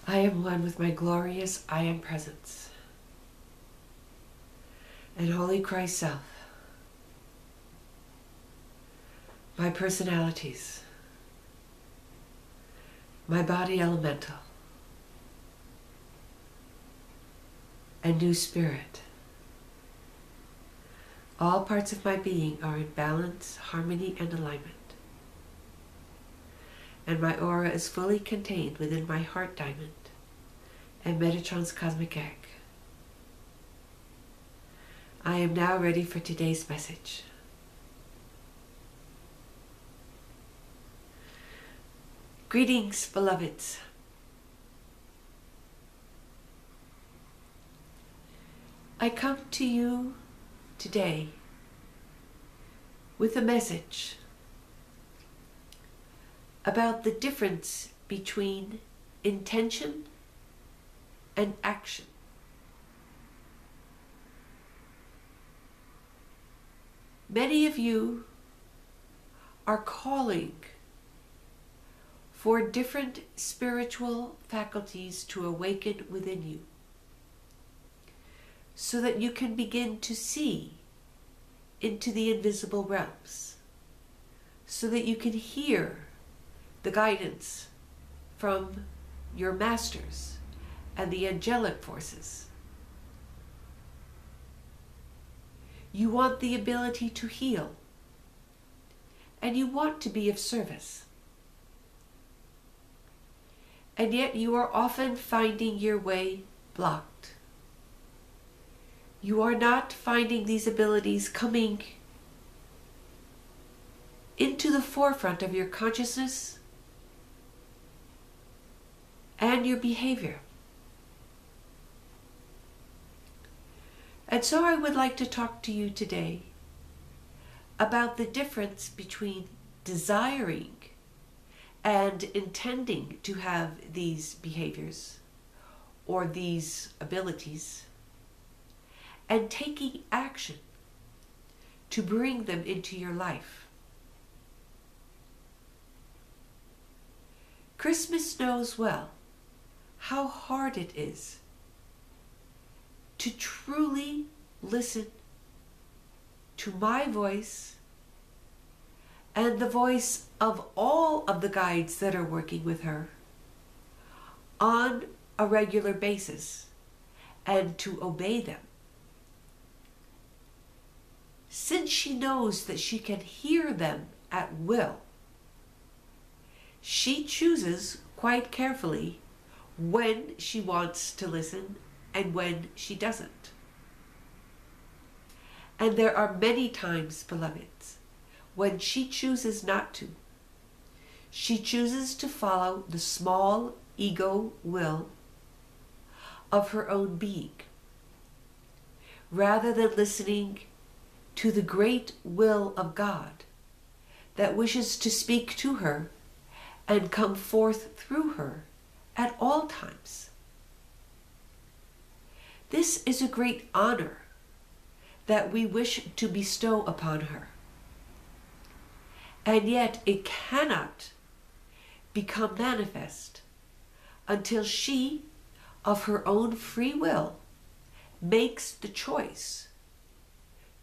I am one with my glorious I Am Presence and Holy Christ Self, my personalities, my body elemental, and new spirit. All parts of my being are in balance, harmony, and alignment. And my aura is fully contained within my heart diamond and Metatron's cosmic egg. I am now ready for today's message. Greetings, beloveds. I come to you today with a message about the difference between intention and action. Many of you are calling for different spiritual faculties to awaken within you, so that you can begin to see into the invisible realms, so that you can hear the guidance from your masters and the angelic forces. You want the ability to heal, and you want to be of service. And yet you are often finding your way blocked. You are not finding these abilities coming into the forefront of your consciousness and your behavior. And so I would like to talk to you today about the difference between desiring and intending to have these behaviors or these abilities, and taking action to bring them into your life. Christmas knows well how hard it is to truly listen to my voice and the voice of all of the guides that are working with her on a regular basis, and to obey them. Since she knows that she can hear them at will, she chooses quite carefully when she wants to listen and when she doesn't. And there are many times, beloveds, when she chooses not to. She chooses to follow the small ego will of her own being, rather than listening to the great will of God that wishes to speak to her and come forth through her at all times. This is a great honor that we wish to bestow upon her. And yet it cannot become manifest until she, of her own free will, makes the choice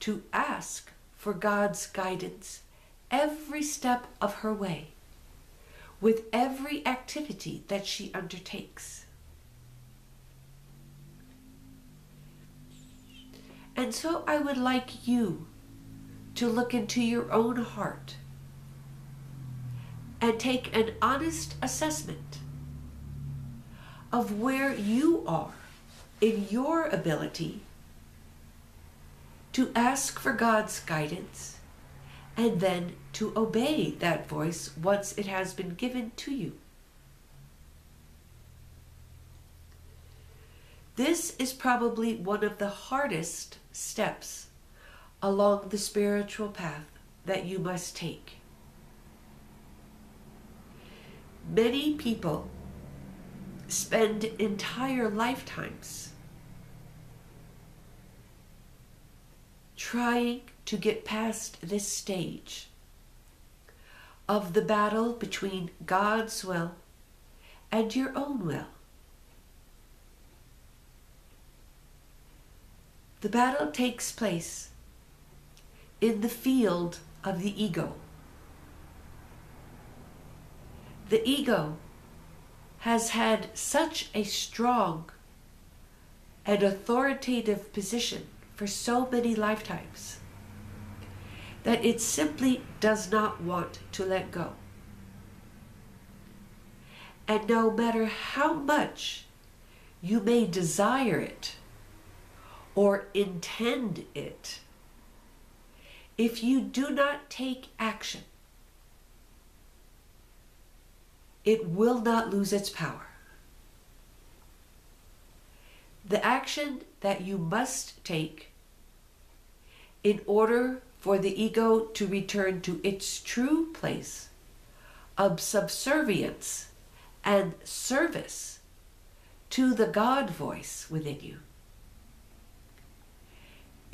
to ask for God's guidance every step of her way, with every activity that she undertakes. And so I would like you to look into your own heart and take an honest assessment of where you are in your ability to ask for God's guidance and then to obey that voice once it has been given to you. This is probably one of the hardest steps along the spiritual path that you must take. Many people spend entire lifetimes trying to get past this stage of the battle between God's will and your own will. The battle takes place in the field of the ego. The ego has had such a strong and authoritative position for so many lifetimes that it simply does not want to let go. And no matter how much you may desire it or intend it, if you do not take action, it will not lose its power. The action that you must take in order for the ego to return to its true place of subservience and service to the God voice within you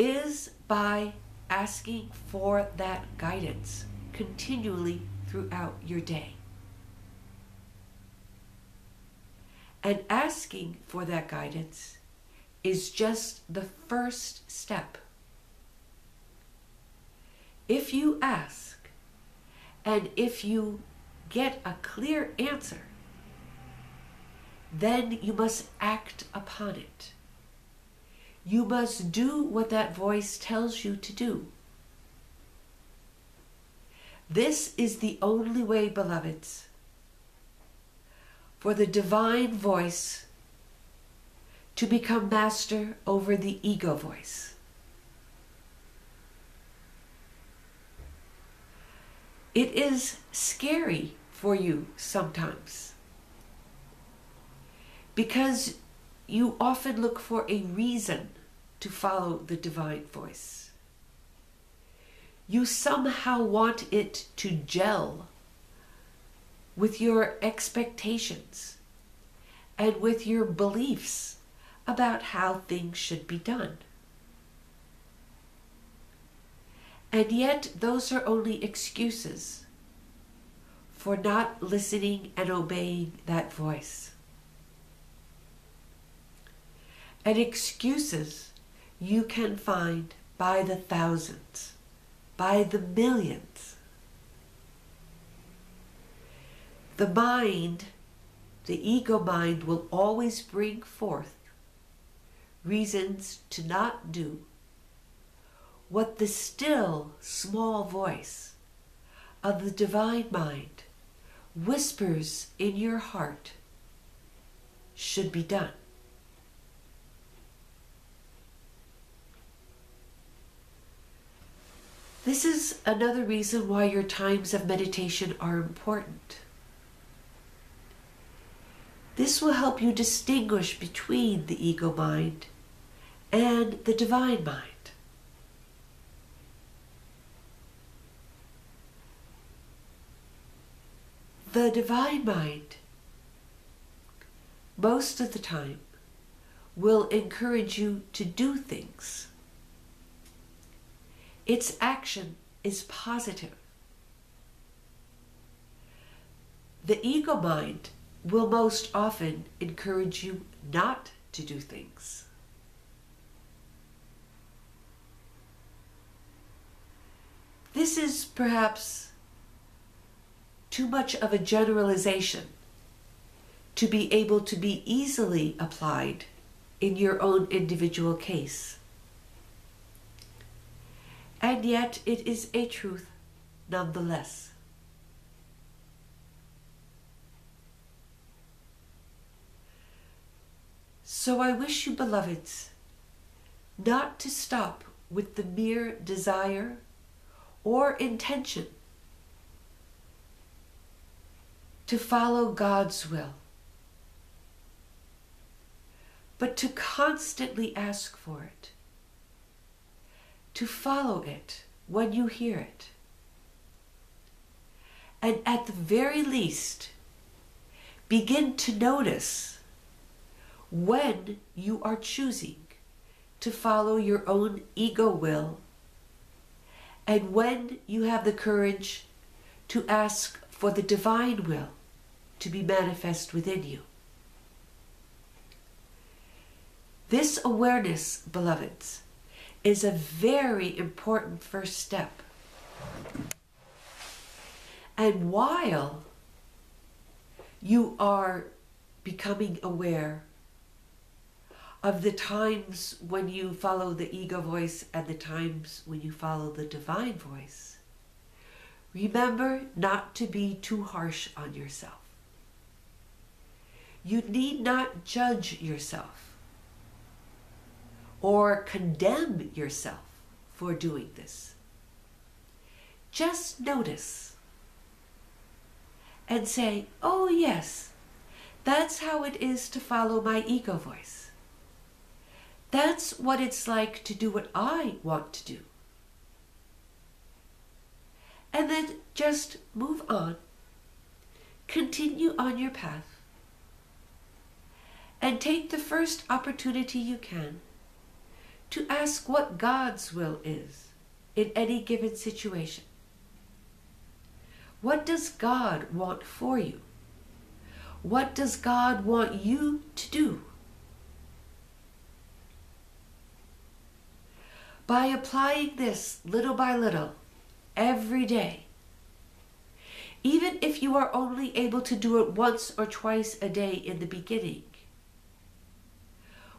is by asking for that guidance continually throughout your day. And asking for that guidance is just the first step. If you ask, and if you get a clear answer, then you must act upon it. You must do what that voice tells you to do. This is the only way, beloveds, for the divine voice to become master over the ego voice. It is scary for you sometimes because you often look for a reason to follow the divine voice. You somehow want it to gel with your expectations and with your beliefs about how things should be done. And yet those are only excuses for not listening and obeying that voice. And excuses you can find by the thousands, by the millions. The mind, the ego mind, will always bring forth reasons to not do what the still, small voice of the divine mind whispers in your heart should be done. This is another reason why your times of meditation are important. This will help you distinguish between the ego mind and the divine mind. The divine mind, most of the time, will encourage you to do things. Its action is positive. The ego mind will most often encourage you not to do things. This is perhaps too much of a generalization to be able to be easily applied in your own individual case. And yet it is a truth nonetheless. So I wish you, beloveds, not to stop with the mere desire or intention to follow God's will, but to constantly ask for it, to follow it when you hear it, and at the very least, begin to notice when you are choosing to follow your own ego will, and when you have the courage to ask for the divine will to be manifest within you. This awareness, beloveds, is a very important first step. And while you are becoming aware of the times when you follow the ego voice and the times when you follow the divine voice, remember not to be too harsh on yourself. You need not judge yourself or condemn yourself for doing this. Just notice and say, oh yes, that's how it is to follow my ego voice. That's what it's like to do what I want to do. And then just move on. Continue on your path. And take the first opportunity you can to ask what God's will is in any given situation. What does God want for you? What does God want you to do? By applying this little by little, every day, even if you are only able to do it once or twice a day in the beginning,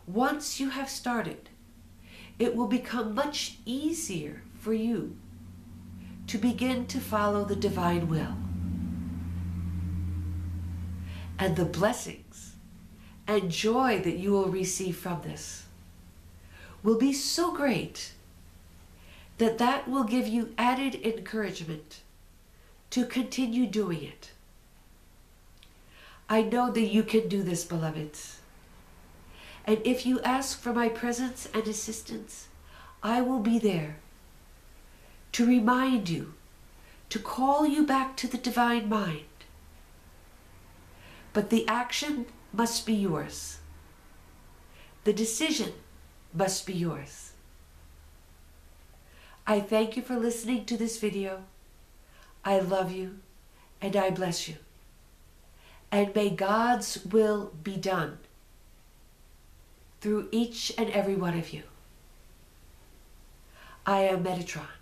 once you have started, it will become much easier for you to begin to follow the divine will. And the blessings and joy that you will receive from this will be so great that that will give you added encouragement to continue doing it. I know that you can do this, beloveds. And if you ask for my presence and assistance, I will be there to remind you, to call you back to the divine mind. But the action must be yours. The decision must be yours. I thank you for listening to this video. I love you and I bless you. And may God's will be done through each and every one of you. I am Metatron.